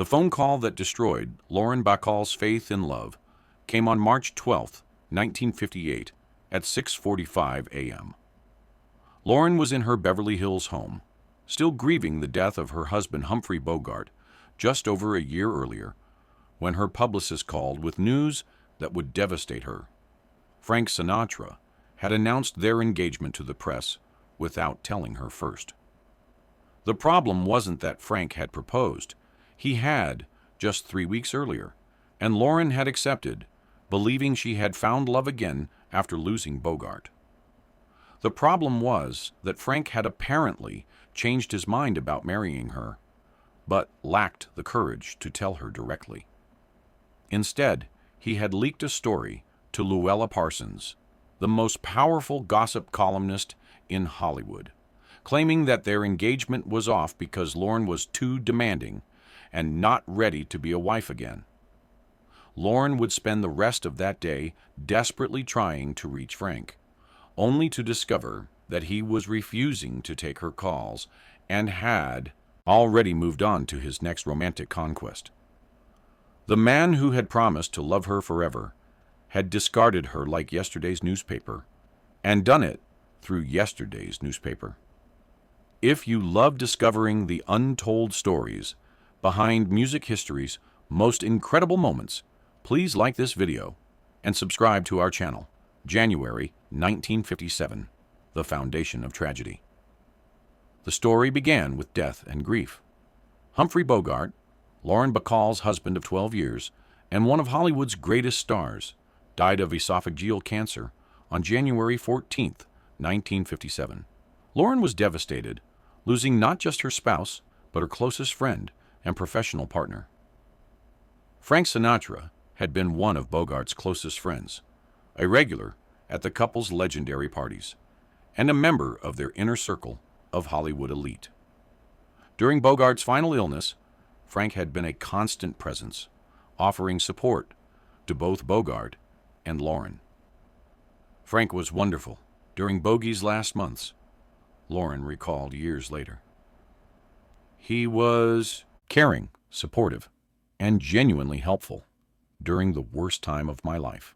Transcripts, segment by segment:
The phone call that destroyed Louella Bacall's faith in love came on March 12, 1958, at 6:45 a.m. Lauren was in her Beverly Hills home, still grieving the death of her husband Humphrey Bogart just over a year earlier, when her publicist called with news that would devastate her. Frank Sinatra had announced their engagement to the press without telling her first. The problem wasn't that Frank had proposed. He had, just 3 weeks earlier, and Lauren had accepted, believing she had found love again after losing Bogart. The problem was that Frank had apparently changed his mind about marrying her, but lacked the courage to tell her directly. Instead, he had leaked a story to Louella Parsons, the most powerful gossip columnist in Hollywood, claiming that their engagement was off because Lauren was too demanding and not ready to be a wife again. Lauren would spend the rest of that day desperately trying to reach Frank, only to discover that he was refusing to take her calls and had already moved on to his next romantic conquest. The man who had promised to love her forever had discarded her like yesterday's newspaper, and done it through yesterday's newspaper. If you love discovering the untold stories behind music history's most incredible moments, please like this video and subscribe to our channel. January 1957, The Foundation of Tragedy. The story began with death and grief. Humphrey Bogart, Louella Bacall's husband of 12 years and one of Hollywood's greatest stars, died of esophageal cancer on January 14, 1957. Lauren was devastated, losing not just her spouse, but her closest friend and professional partner. Frank Sinatra had been one of Bogart's closest friends, a regular at the couple's legendary parties, and a member of their inner circle of Hollywood elite. During Bogart's final illness, Frank had been a constant presence, offering support to both Bogart and Lauren. Frank was wonderful during Bogey's last months, Lauren recalled years later. He was caring, supportive, and genuinely helpful during the worst time of my life.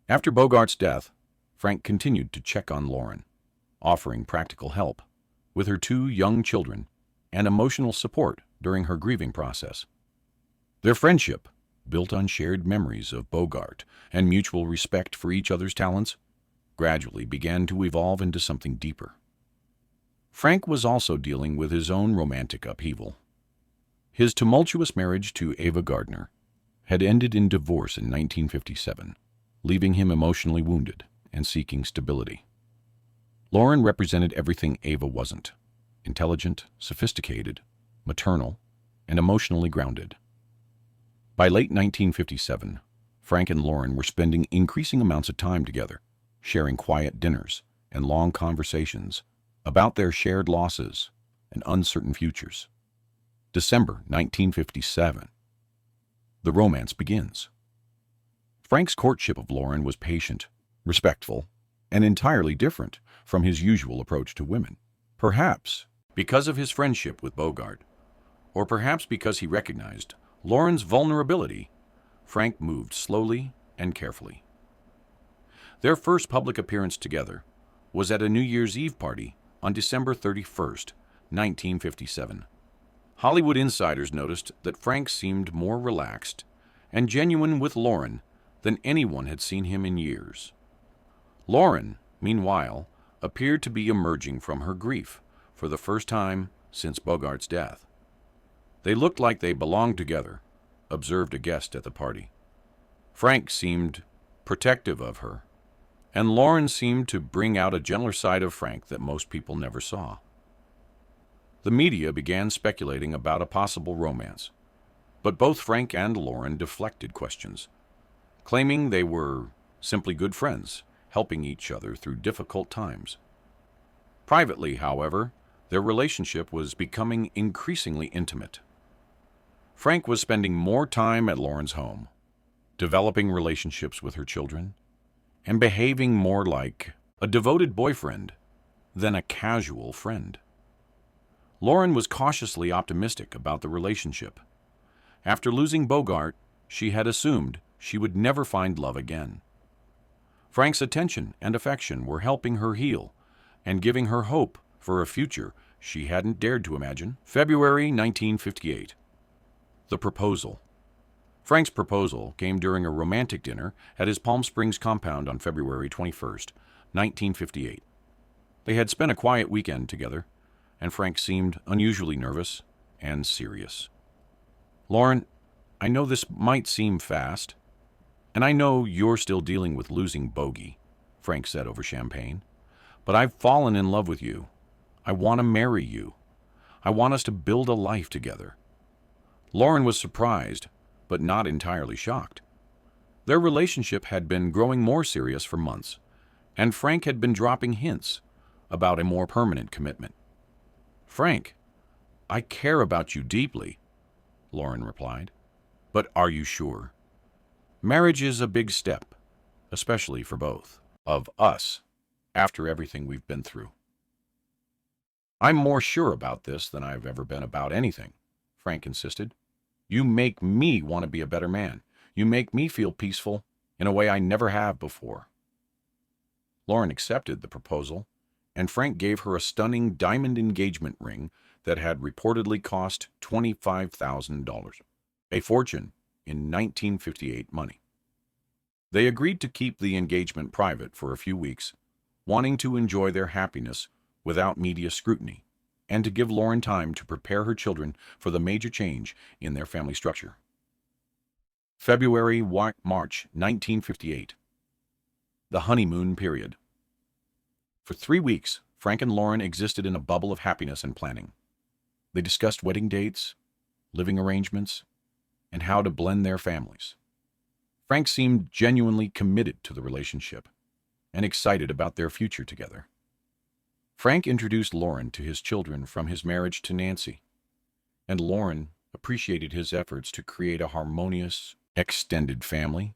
After Bogart's death, Frank continued to check on Lauren, offering practical help with her 2 young children and emotional support during her grieving process. Their friendship, built on shared memories of Bogart and mutual respect for each other's talents, gradually began to evolve into something deeper. Frank was also dealing with his own romantic upheaval. His tumultuous marriage to Ava Gardner had ended in divorce in 1957, leaving him emotionally wounded and seeking stability. Lauren represented everything Ava wasn't: intelligent, sophisticated, maternal, and emotionally grounded. By late 1957, Frank and Lauren were spending increasing amounts of time together, sharing quiet dinners and long conversations about their shared losses and uncertain futures. December 1957. The romance begins. Frank's courtship of Lauren was patient, respectful, and entirely different from his usual approach to women. Perhaps because of his friendship with Bogart, or perhaps because he recognized Lauren's vulnerability, Frank moved slowly and carefully. Their first public appearance together was at a New Year's Eve party on December 31st, 1957. Hollywood insiders noticed that Frank seemed more relaxed and genuine with Lauren than anyone had seen him in years. Lauren, meanwhile, appeared to be emerging from her grief for the first time since Bogart's death. They looked like they belonged together, observed a guest at the party. Frank seemed protective of her, and Lauren seemed to bring out a gentler side of Frank that most people never saw. The media began speculating about a possible romance, but both Frank and Lauren deflected questions, claiming they were simply good friends, helping each other through difficult times. Privately, however, their relationship was becoming increasingly intimate. Frank was spending more time at Lauren's home, developing relationships with her children, and behaving more like a devoted boyfriend than a casual friend. Lauren was cautiously optimistic about the relationship. After losing Bogart, she had assumed she would never find love again. Frank's attention and affection were helping her heal and giving her hope for a future she hadn't dared to imagine. February 1958. The proposal. Frank's proposal came during a romantic dinner at his Palm Springs compound on February 21st, 1958. They had spent a quiet weekend together, and Frank seemed unusually nervous and serious. "Lauren, I know this might seem fast, and I know you're still dealing with losing Bogey," Frank said over champagne, "but I've fallen in love with you. I want to marry you. I want us to build a life together." Lauren was surprised, but not entirely shocked. Their relationship had been growing more serious for months, and Frank had been dropping hints about a more permanent commitment. "Frank, I care about you deeply," Lauren replied, "but are you sure? Marriage is a big step, especially for both of us, after everything we've been through." "I'm more sure about this than I've ever been about anything," Frank insisted. "You make me want to be a better man. You make me feel peaceful in a way I never have before." Lauren accepted the proposal, and Frank gave her a stunning diamond engagement ring that had reportedly cost $25,000, a fortune in 1958 money. They agreed to keep the engagement private for a few weeks, wanting to enjoy their happiness without media scrutiny, and to give Lauren time to prepare her children for the major change in their family structure. March 1958. The honeymoon period. For 3 weeks, Frank and Lauren existed in a bubble of happiness and planning. They discussed wedding dates, living arrangements, and how to blend their families. Frank seemed genuinely committed to the relationship and excited about their future together. Frank introduced Lauren to his children from his marriage to Nancy, and Lauren appreciated his efforts to create a harmonious, extended family.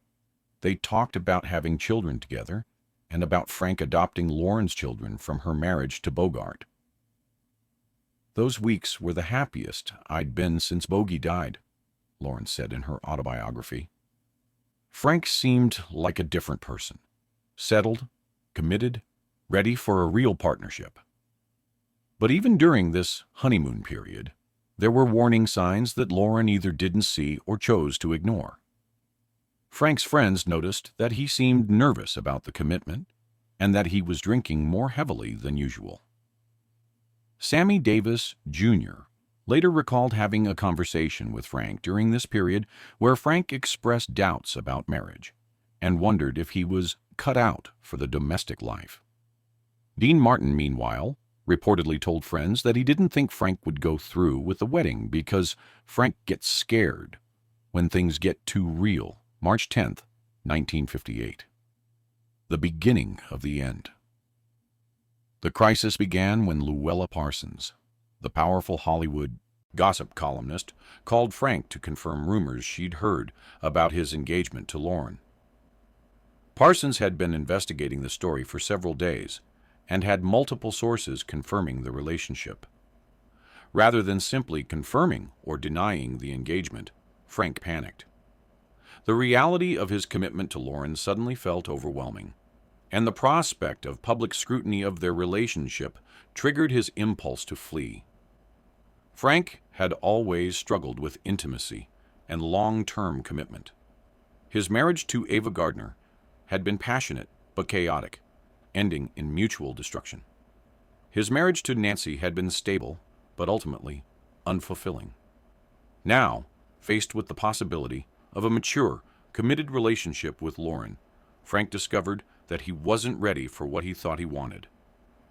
They talked about having children together and about Frank adopting Lauren's children from her marriage to Bogart. "Those weeks were the happiest I'd been since Bogey died," Lauren said in her autobiography. Frank seemed like a different person, settled, committed, ready for a real partnership. But even during this honeymoon period, there were warning signs that Lauren either didn't see or chose to ignore. Frank's friends noticed that he seemed nervous about the commitment and that he was drinking more heavily than usual. Sammy Davis, Jr. later recalled having a conversation with Frank during this period where Frank expressed doubts about marriage and wondered if he was cut out for the domestic life. Dean Martin, meanwhile, reportedly told friends that he didn't think Frank would go through with the wedding because Frank gets scared when things get too real. March 10th, 1958. The beginning of the end. The crisis began when Louella Parsons, the powerful Hollywood gossip columnist, called Frank to confirm rumors she'd heard about his engagement to Lauren. Parsons had been investigating the story for several days and had multiple sources confirming the relationship. Rather than simply confirming or denying the engagement, Frank panicked. The reality of his commitment to Lauren suddenly felt overwhelming, and the prospect of public scrutiny of their relationship triggered his impulse to flee. Frank had always struggled with intimacy and long-term commitment. His marriage to Ava Gardner had been passionate but chaotic, ending in mutual destruction. His marriage to Nancy had been stable but ultimately unfulfilling. Now, faced with the possibility of a mature, committed relationship with Lauren, Frank discovered that he wasn't ready for what he thought he wanted.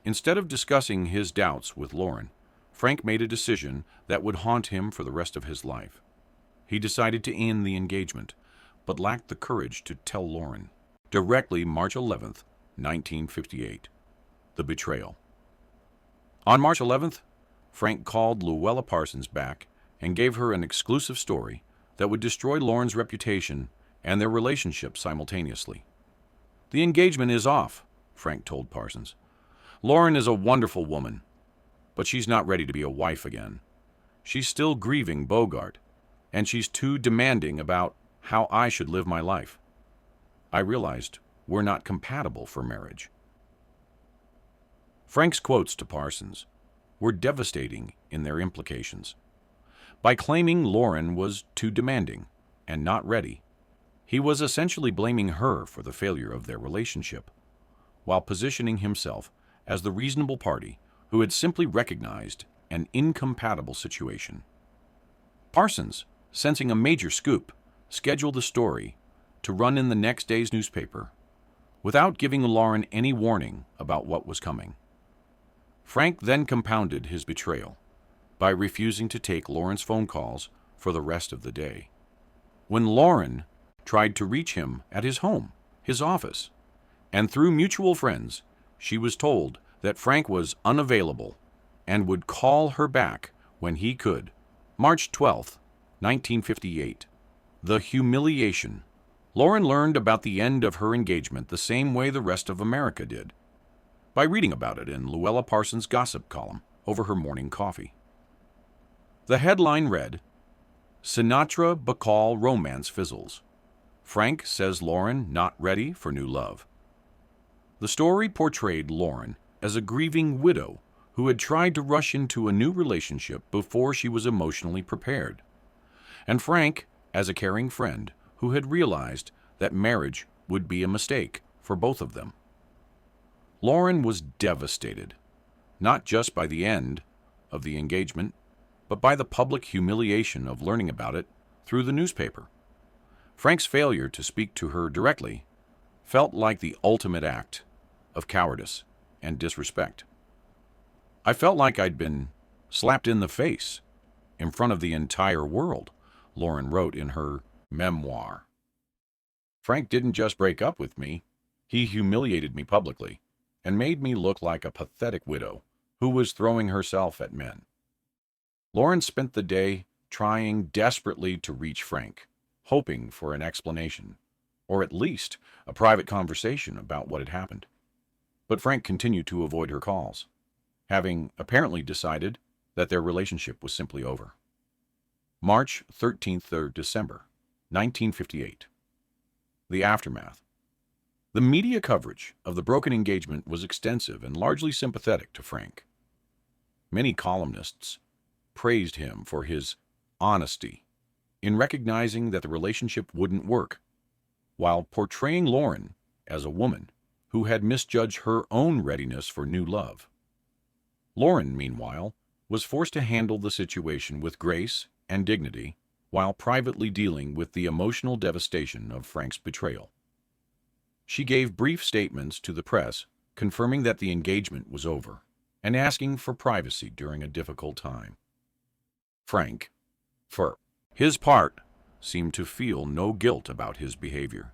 Instead of discussing his doubts with Lauren, Frank made a decision that would haunt him for the rest of his life. He decided to end the engagement, but lacked the courage to tell Lauren. Directly March 11th, 1958. The betrayal. On March 11th, Frank called Louella Parsons back and gave her an exclusive story that would destroy Lauren's reputation and their relationship simultaneously. "The engagement is off," Frank told Parsons. "Lauren is a wonderful woman. but she's not ready to be a wife again. She's still grieving Bogart, and she's too demanding about how I should live my life. I realized we're not compatible for marriage. Frank's quotes to Parsons were devastating in their implications. By claiming Lauren was too demanding and not ready, he was essentially blaming her for the failure of their relationship, while positioning himself as the reasonable party who had simply recognized an incompatible situation. Parsons, sensing a major scoop, scheduled the story to run in the next day's newspaper without giving Lauren any warning about what was coming. Frank then compounded his betrayal by refusing to take Lauren's phone calls for the rest of the day. When Lauren tried to reach him at his home, his office, and through mutual friends, she was told that Frank was unavailable and would call her back when he could. March 12, 1958. The humiliation. Lauren learned about the end of her engagement the same way the rest of America did, by reading about it in Louella Parsons' gossip column over her morning coffee. The headline read, "Sinatra-Bacall Romance Fizzles. Frank says Lauren not ready for new love." The story portrayed Lauren as a grieving widow who had tried to rush into a new relationship before she was emotionally prepared, and Frank as a caring friend who had realized that marriage would be a mistake for both of them. Lauren was devastated, not just by the end of the engagement, but by the public humiliation of learning about it through the newspaper. Frank's failure to speak to her directly felt like the ultimate act of cowardice and disrespect. "I felt like I'd been slapped in the face in front of the entire world," Lauren wrote in her memoir. "Frank didn't just break up with me, he humiliated me publicly and made me look like a pathetic widow who was throwing herself at men." Lauren spent the day trying desperately to reach Frank, hoping for an explanation, or at least a private conversation about what had happened. But Frank continued to avoid her calls, having apparently decided that their relationship was simply over. March 13th or December, 1958. The aftermath. The media coverage of the broken engagement was extensive and largely sympathetic to Frank. Many columnists praised him for his honesty in recognizing that the relationship wouldn't work, while portraying Lauren as a woman who had misjudged her own readiness for new love. Lauren, meanwhile, was forced to handle the situation with grace and dignity while privately dealing with the emotional devastation of Frank's betrayal. She gave brief statements to the press confirming that the engagement was over and asking for privacy during a difficult time. Frank, for his part, seemed to feel no guilt about his behavior.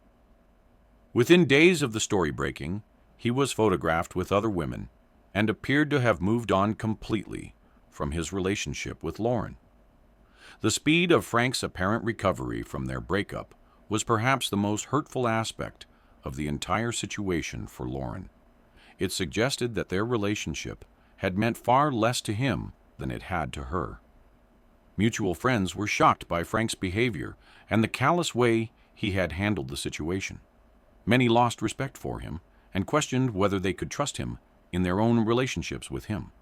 Within days of the story breaking, he was photographed with other women and appeared to have moved on completely from his relationship with Lauren. The speed of Frank's apparent recovery from their breakup was perhaps the most hurtful aspect of the entire situation for Lauren. It suggested that their relationship had meant far less to him than it had to her. Mutual friends were shocked by Frank's behavior and the callous way he had handled the situation. Many lost respect for him and questioned whether they could trust him in their own relationships with him.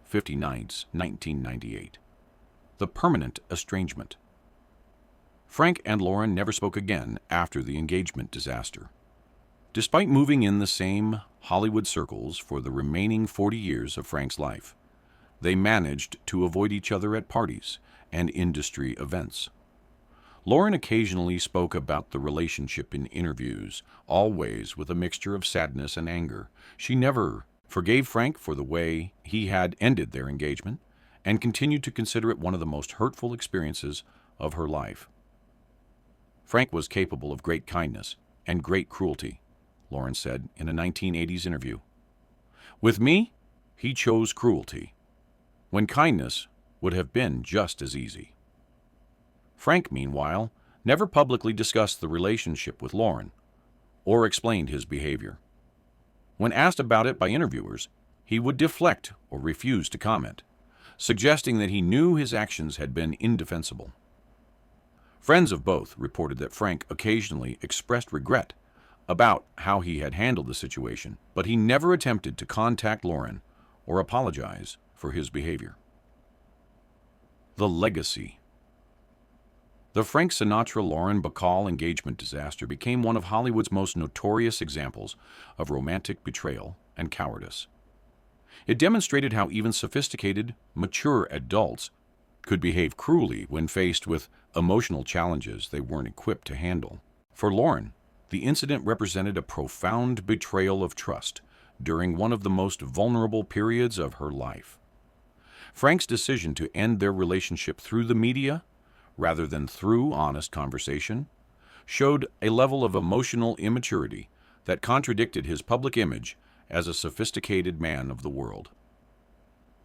59th, 1998. The permanent estrangement. Frank and Lauren never spoke again after the engagement disaster. Despite moving in the same Hollywood circles for the remaining 40 years of Frank's life, they managed to avoid each other at parties and industry events. Lauren occasionally spoke about the relationship in interviews, always with a mixture of sadness and anger. She never forgave Frank for the way he had ended their engagement and continued to consider it one of the most hurtful experiences of her life. "Frank was capable of great kindness and great cruelty," Lauren said in a 1980s interview. "With me, he chose cruelty, when kindness would have been just as easy." Frank, meanwhile, never publicly discussed the relationship with Lauren or explained his behavior. When asked about it by interviewers, he would deflect or refuse to comment, suggesting that he knew his actions had been indefensible. Friends of both reported that Frank occasionally expressed regret about how he had handled the situation, but he never attempted to contact Lauren or apologize for his behavior. The legacy. The Frank Sinatra-Lauren Bacall engagement disaster became one of Hollywood's most notorious examples of romantic betrayal and cowardice. It demonstrated how even sophisticated, mature adults could behave cruelly when faced with emotional challenges they weren't equipped to handle. For Lauren, the incident represented a profound betrayal of trust during one of the most vulnerable periods of her life. Frank's decision to end their relationship through the media, rather than through honest conversation, showed a level of emotional immaturity that contradicted his public image as a sophisticated man of the world.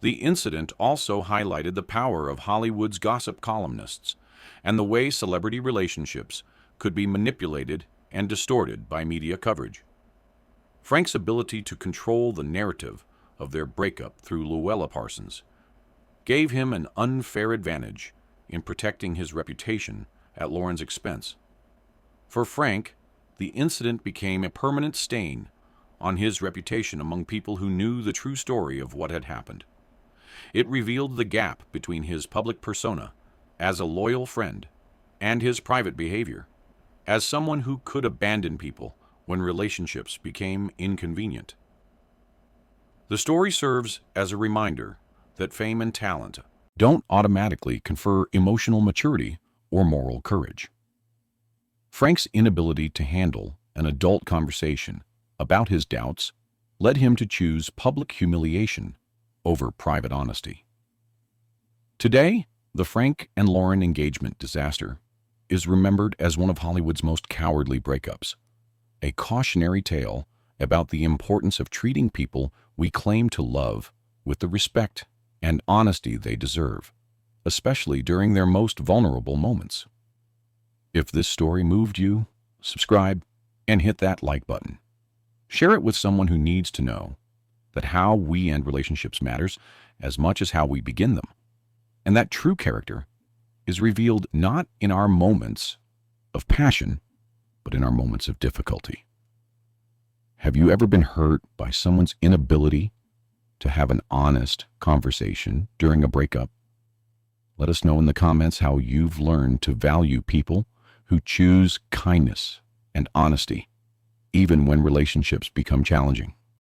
The incident also highlighted the power of Hollywood's gossip columnists and the way celebrity relationships could be manipulated and distorted by media coverage. Frank's ability to control the narrative of their breakup through Louella Parsons gave him an unfair advantage in protecting his reputation at Lauren's expense. For Frank, the incident became a permanent stain on his reputation among people who knew the true story of what had happened. It revealed the gap between his public persona as a loyal friend and his private behavior as someone who could abandon people when relationships became inconvenient. The story serves as a reminder that fame and talent don't automatically confer emotional maturity or moral courage. Frank's inability to handle an adult conversation about his doubts led him to choose public humiliation over private honesty. Today, the Frank and Lauren engagement disaster is remembered as one of Hollywood's most cowardly breakups, a cautionary tale about the importance of treating people we claim to love with the respect and honesty they deserve, especially during their most vulnerable moments. If this story moved you, subscribe and hit that like button. Share it with someone who needs to know that how we end relationships matters as much as how we begin them, and that true character is revealed not in our moments of passion, but in our moments of difficulty. Have you ever been hurt by someone's inability to have an honest conversation during a breakup? Let us know in the comments how you've learned to value people who choose kindness and honesty, even when relationships become challenging.